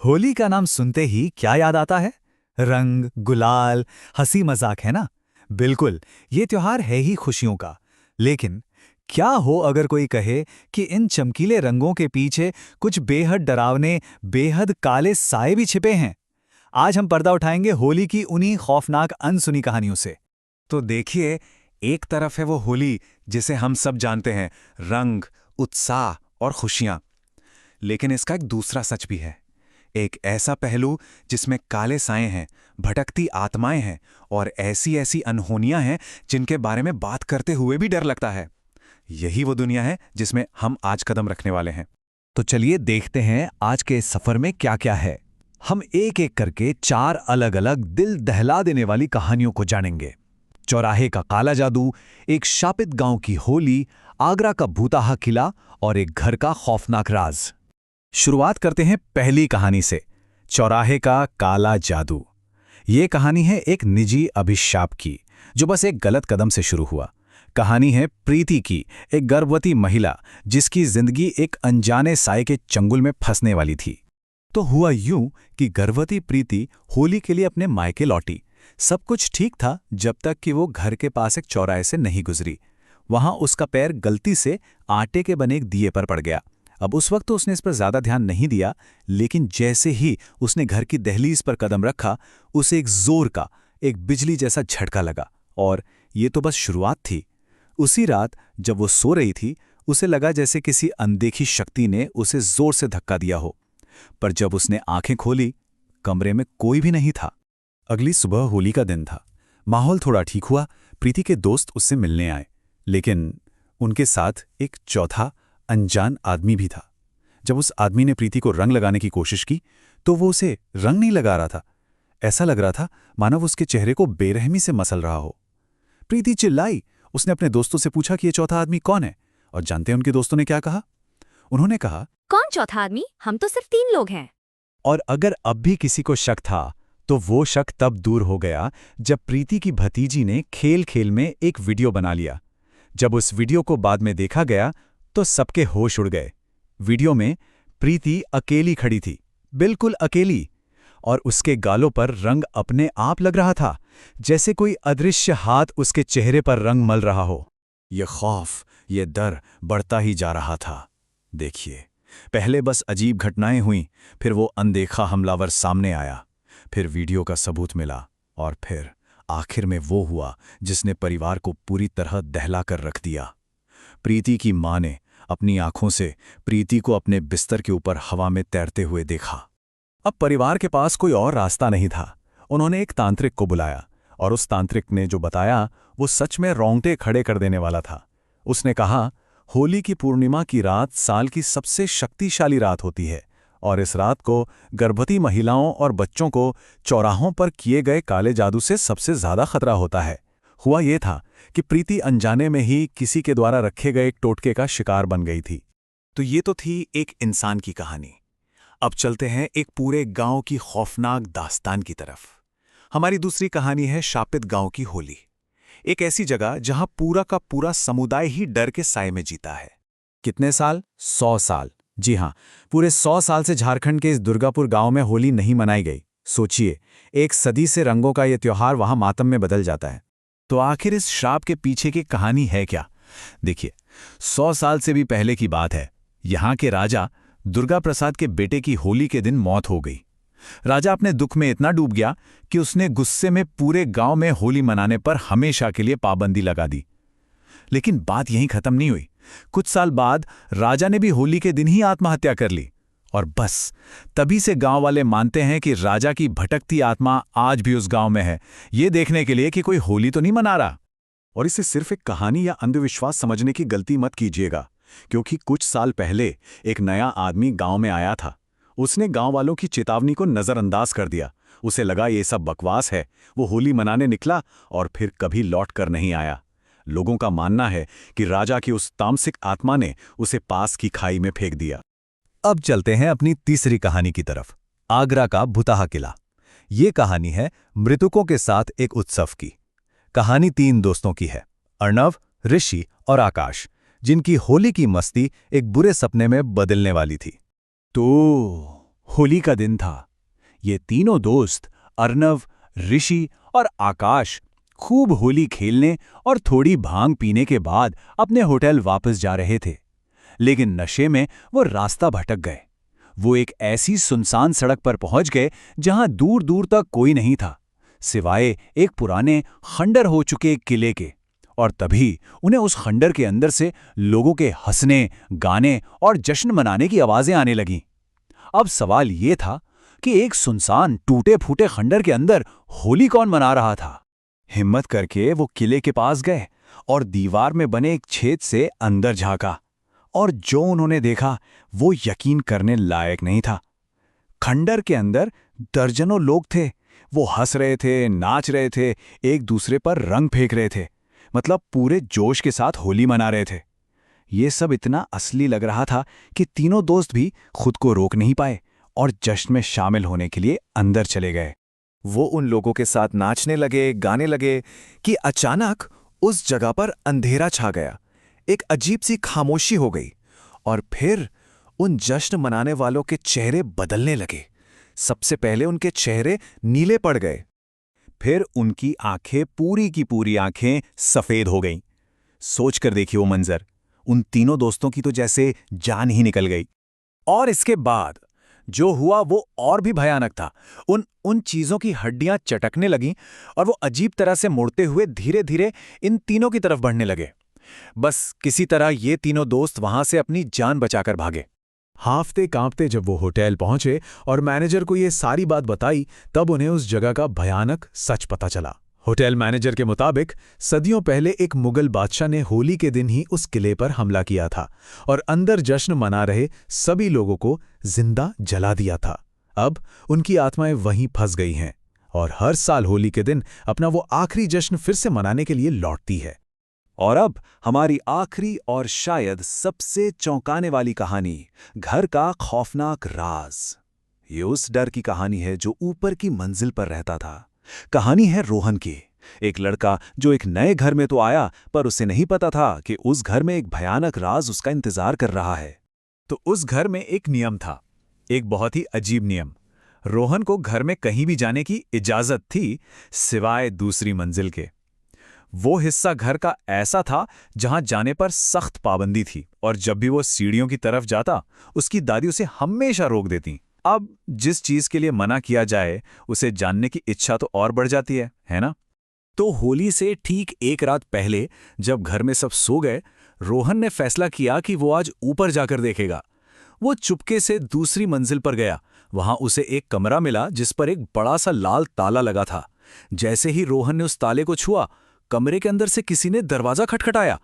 होली का नाम सुनते ही क्या याद आता है? रंग, गुलाल, हंसी मजाक, है ना? बिल्कुल, ये त्योहार है ही खुशियों का। लेकिन क्या हो अगर कोई कहे कि इन चमकीले रंगों के पीछे कुछ बेहद डरावने, बेहद काले साए भी छिपे हैं? आज हम पर्दा उठाएंगे होली की उन्हीं खौफनाक अनसुनी कहानियों से। तो देखिए, एक तरफ है वो होली जिसे हम सब जानते हैं, रंग, उत्साह और खुशियां। लेकिन इसका एक दूसरा सच भी है। एक ऐसा पहलू जिसमें काले साए हैं, भटकती आत्माएं हैं और ऐसी ऐसी अनहोनियां हैं जिनके बारे में बात करते हुए भी डर लगता है। यही वो दुनिया है जिसमें हम आज कदम रखने वाले हैं। तो चलिए देखते हैं आज के इस सफर में क्या क्या है। हम एक एक करके 4 अलग अलग दिल दहला देने वाली कहानियों को जानेंगे। चौराहे का काला जादू, एक शापित गांव की होली, आगरा का भूताहा किला और एक घर का खौफनाक राज। शुरुआत करते हैं पहली कहानी से, चौराहे का काला जादू। ये कहानी है एक निजी अभिशाप की, जो बस एक गलत कदम से शुरू हुआ। कहानी है प्रीति की, एक गर्भवती महिला जिसकी जिंदगी एक अनजाने साए के चंगुल में फंसने वाली थी। तो हुआ यूं कि गर्भवती प्रीति होली के लिए अपने मायके लौटी। सब कुछ ठीक था जब तक कि वो घर के पास एक चौराहे से नहीं गुजरी। वहां उसका पैर गलती से आटे के बने एक दिए पर पड़ गया। अब उस वक्त तो उसने इस पर ज्यादा ध्यान नहीं दिया, लेकिन जैसे ही उसने घर की दहलीज पर कदम रखा, उसे एक जोर का, एक बिजली जैसा झटका लगा। और ये तो बस शुरुआत थी। उसी रात जब वो सो रही थी, उसे लगा जैसे किसी अनदेखी शक्ति ने उसे जोर से धक्का दिया हो। पर जब उसने आंखें खोली, कमरे में कोई भी नहीं था। अगली सुबह होली का दिन था। माहौल थोड़ा ठीक हुआ। प्रीति के दोस्त उससे मिलने आए, लेकिन उनके साथ एक चौथा अनजान आदमी भी था। जब उस आदमी ने प्रीति को रंग लगाने की कोशिश की, तो वो उसे रंग नहीं लगा रहा था। ऐसा लग रहा था मानो उसके चेहरे को बेरहमी से मसल रहा हो। प्रीति चिल्लाई। उसने अपने दोस्तों से पूछा कि ये चौथा आदमी कौन है, और जानते हैं उनके दोस्तों ने क्या कहा? उन्होंने कहा, कौन चौथा आदमी? हम तो सिर्फ 3 लोग हैं। और अगर अब भी किसी को शक था, तो वो शक तब दूर हो गया जब प्रीति की भतीजी ने खेल खेल में एक वीडियो बना लिया। जब उस वीडियो को बाद में देखा गया, तो सबके होश उड़ गए। वीडियो में प्रीति अकेली खड़ी थी, बिल्कुल अकेली, और उसके गालों पर रंग अपने आप लग रहा था, जैसे कोई अदृश्य हाथ उसके चेहरे पर रंग मल रहा हो। ये खौफ, ये डर बढ़ता ही जा रहा था। देखिए, पहले बस अजीब घटनाएं हुईं, फिर वो अनदेखा हमलावर सामने आया, फिर वीडियो का सबूत मिला, और फिर आखिर में वो हुआ जिसने परिवार को पूरी तरह दहला कर रख दिया। प्रीति की मां ने अपनी आंखों से प्रीति को अपने बिस्तर के ऊपर हवा में तैरते हुए देखा। अब परिवार के पास कोई और रास्ता नहीं था। उन्होंने एक तांत्रिक को बुलाया, और उस तांत्रिक ने जो बताया वो सच में रोंगटे खड़े कर देने वाला था। उसने कहा, होली की पूर्णिमा की रात साल की सबसे शक्तिशाली रात होती है, और इस रात को गर्भवती महिलाओं और बच्चों को चौराहों पर किए गए काले जादू से सबसे ज्यादा खतरा होता है। हुआ ये था कि प्रीति अनजाने में ही किसी के द्वारा रखे गए एक टोटके का शिकार बन गई थी। तो ये तो थी एक इंसान की कहानी। अब चलते हैं एक पूरे गांव की खौफनाक दास्तान की तरफ। हमारी दूसरी कहानी है शापित गांव की होली। एक ऐसी जगह जहां पूरा का पूरा समुदाय ही डर के साए में जीता है। कितने साल? 100 साल। जी हां, पूरे 100 साल से झारखंड के इस दुर्गापुर गांव में होली नहीं मनाई गई। सोचिए, एक सदी से रंगों का यह त्योहार वहां मातम में बदल जाता है। तो आखिर इस श्राप के पीछे की कहानी है क्या? देखिए, 100 साल से भी पहले की बात है। यहां के राजा दुर्गा प्रसाद के बेटे की होली के दिन मौत हो गई। राजा अपने दुख में इतना डूब गया कि उसने गुस्से में पूरे गांव में होली मनाने पर हमेशा के लिए पाबंदी लगा दी। लेकिन बात यहीं खत्म नहीं हुई। कुछ साल बाद राजा ने भी होली के दिन ही आत्महत्या कर ली, और बस तभी से गांव वाले मानते हैं कि राजा की भटकती आत्मा आज भी उस गांव में है, ये देखने के लिए कि कोई होली तो नहीं मना रहा। और इसे सिर्फ एक कहानी या अंधविश्वास समझने की गलती मत कीजिएगा, क्योंकि कुछ साल पहले एक नया आदमी गांव में आया था। उसने गांव वालों की चेतावनी को नजरअंदाज कर दिया। उसे लगा ये सब बकवास है। वो होली मनाने निकला और फिर कभी लौट कर नहीं आया। लोगों का मानना है कि राजा की उस तामसिक आत्मा ने उसे पास की खाई में फेंक दिया। अब चलते हैं अपनी तीसरी कहानी की तरफ, आगरा का भूताहा किला। ये कहानी है मृतकों के साथ एक उत्सव की। कहानी 3 दोस्तों की है, अर्णव, ऋषि और आकाश, जिनकी होली की मस्ती एक बुरे सपने में बदलने वाली थी। तो होली का दिन था। ये तीनों दोस्त अर्नव, ऋषि और आकाश खूब होली खेलने और थोड़ी भांग पीने के बाद अपने होटल वापस जा रहे थे। लेकिन नशे में वो रास्ता भटक गए। वो एक ऐसी सुनसान सड़क पर पहुंच गए जहां दूर दूर तक कोई नहीं था, सिवाय एक पुराने खंडर हो चुके किले के। और तभी उन्हें उस खंडर के अंदर से लोगों के हंसने, गाने और जश्न मनाने की आवाजें आने लगीं। अब सवाल ये था कि एक सुनसान टूटे फूटे खंडर के अंदर होली कौन मना रहा था। हिम्मत करके वो किले के पास गए और दीवार में बने एक छेद से अंदर झांका, और जो उन्होंने देखा वो यकीन करने लायक नहीं था। खंडर के अंदर दर्जनों लोग थे। वो हंस रहे थे, नाच रहे थे, एक दूसरे पर रंग फेंक रहे थे, मतलब पूरे जोश के साथ होली मना रहे थे। ये सब इतना असली लग रहा था कि तीनों दोस्त भी खुद को रोक नहीं पाए और जश्न में शामिल होने के लिए अंदर चले गए। वो उन लोगों के साथ नाचने लगे, गाने लगे कि अचानक उस जगह पर अंधेरा छा गया। एक अजीब सी खामोशी हो गई और फिर उन जश्न मनाने वालों के चेहरे बदलने लगे। सबसे पहले उनके चेहरे नीले पड़ गए, फिर उनकी आंखें, पूरी की पूरी आंखें सफेद हो गईं। सोचकर देखिए वो मंजर, उन तीनों दोस्तों की तो जैसे जान ही निकल गई। और इसके बाद जो हुआ वो और भी भयानक था। उन चीजों की हड्डियां चटकने लगीं और वो अजीब तरह से मुड़ते हुए धीरे धीरे इन तीनों की तरफ बढ़ने लगे। बस किसी तरह ये तीनों दोस्त वहां से अपनी जान बचाकर भागे। हाफते कांपते जब वो होटल पहुंचे और मैनेजर को ये सारी बात बताई, तब उन्हें उस जगह का भयानक सच पता चला। होटल मैनेजर के मुताबिक सदियों पहले एक मुगल बादशाह ने होली के दिन ही उस किले पर हमला किया था और अंदर जश्न मना रहे सभी लोगों को जिंदा जला दिया था। अब उनकी आत्माएं वहीं फंस गई हैं और हर साल होली के दिन अपना वो आखिरी जश्न फिर से मनाने के लिए लौटती है। और अब हमारी आखिरी और शायद सबसे चौंकाने वाली कहानी, घर का खौफनाक राज। ये उस डर की कहानी है जो ऊपर की मंजिल पर रहता था। कहानी है रोहन की, एक लड़का जो एक नए घर में तो आया, पर उसे नहीं पता था कि उस घर में एक भयानक राज उसका इंतजार कर रहा है। तो उस घर में एक नियम था, एक बहुत ही अजीब नियम। रोहन को घर में कहीं भी जाने की इजाजत थी, सिवाय दूसरी मंजिल के। वो हिस्सा घर का ऐसा था जहां जाने पर सख्त पाबंदी थी, और जब भी वो सीढ़ियों की तरफ जाता, उसकी दादी उसे हमेशा रोक देती। अब जिस चीज के लिए मना किया जाए, उसे जानने की इच्छा तो और बढ़ जाती है ना? तो होली से ठीक एक रात पहले जब घर में सब सो गए, रोहन ने फैसला किया कि वो आज ऊपर जाकर देखेगा। वो चुपके से दूसरी मंजिल पर गया। वहां उसे एक कमरा मिला जिस पर एक बड़ा सा लाल ताला लगा था। जैसे ही रोहन ने उस ताले को छुआ, कमरे के अंदर से किसी ने दरवाजा खटखटाया,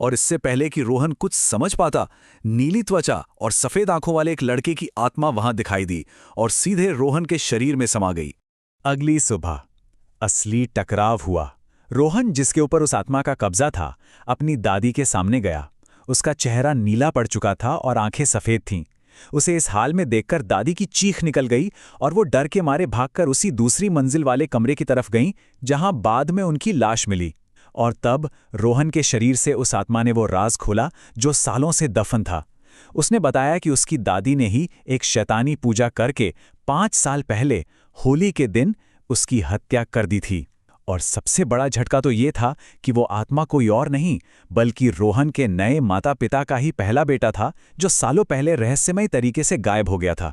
और इससे पहले कि रोहन कुछ समझ पाता, नीली त्वचा और सफेद आंखों वाले एक लड़के की आत्मा वहां दिखाई दी और सीधे रोहन के शरीर में समा गई। अगली सुबह असली टकराव हुआ। रोहन, जिसके ऊपर उस आत्मा का कब्जा था, अपनी दादी के सामने गया। उसका चेहरा नीला पड़ चुका था और आंखें सफेद थीं। उसे इस हाल में देखकर दादी की चीख निकल गई और वो डर के मारे भागकर उसी दूसरी मंजिल वाले कमरे की तरफ गईं जहां बाद में उनकी लाश मिली। और तब रोहन के शरीर से उस आत्मा ने वो राज खोला जो सालों से दफन था। उसने बताया कि उसकी दादी ने ही एक शैतानी पूजा करके 5 साल पहले होली के दिन उसकी हत्या कर दी थी। और सबसे बड़ा झटका तो ये था कि वो आत्मा कोई और नहीं, बल्कि रोहन के नए माता पिता का ही पहला बेटा था, जो सालों पहले रहस्यमय तरीके से गायब हो गया था।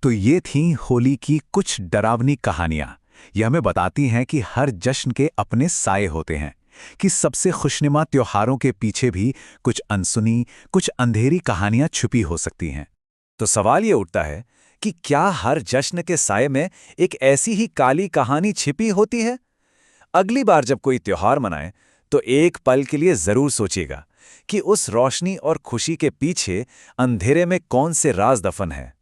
तो ये थीं होली की कुछ डरावनी कहानियां। ये हमें बताती हैं कि हर जश्न के अपने साये होते हैं, कि सबसे खुशनुमा त्योहारों के पीछे भी कुछ अनसुनी, कुछ अंधेरी कहानियां छुपी हो सकती हैं। तो सवाल ये उठता है कि क्या हर जश्न के साये में एक ऐसी ही काली कहानी छिपी होती है? अगली बार जब कोई त्योहार मनाए, तो एक पल के लिए जरूर सोचिएगा कि उस रोशनी और खुशी के पीछे अंधेरे में कौन से राज दफन है।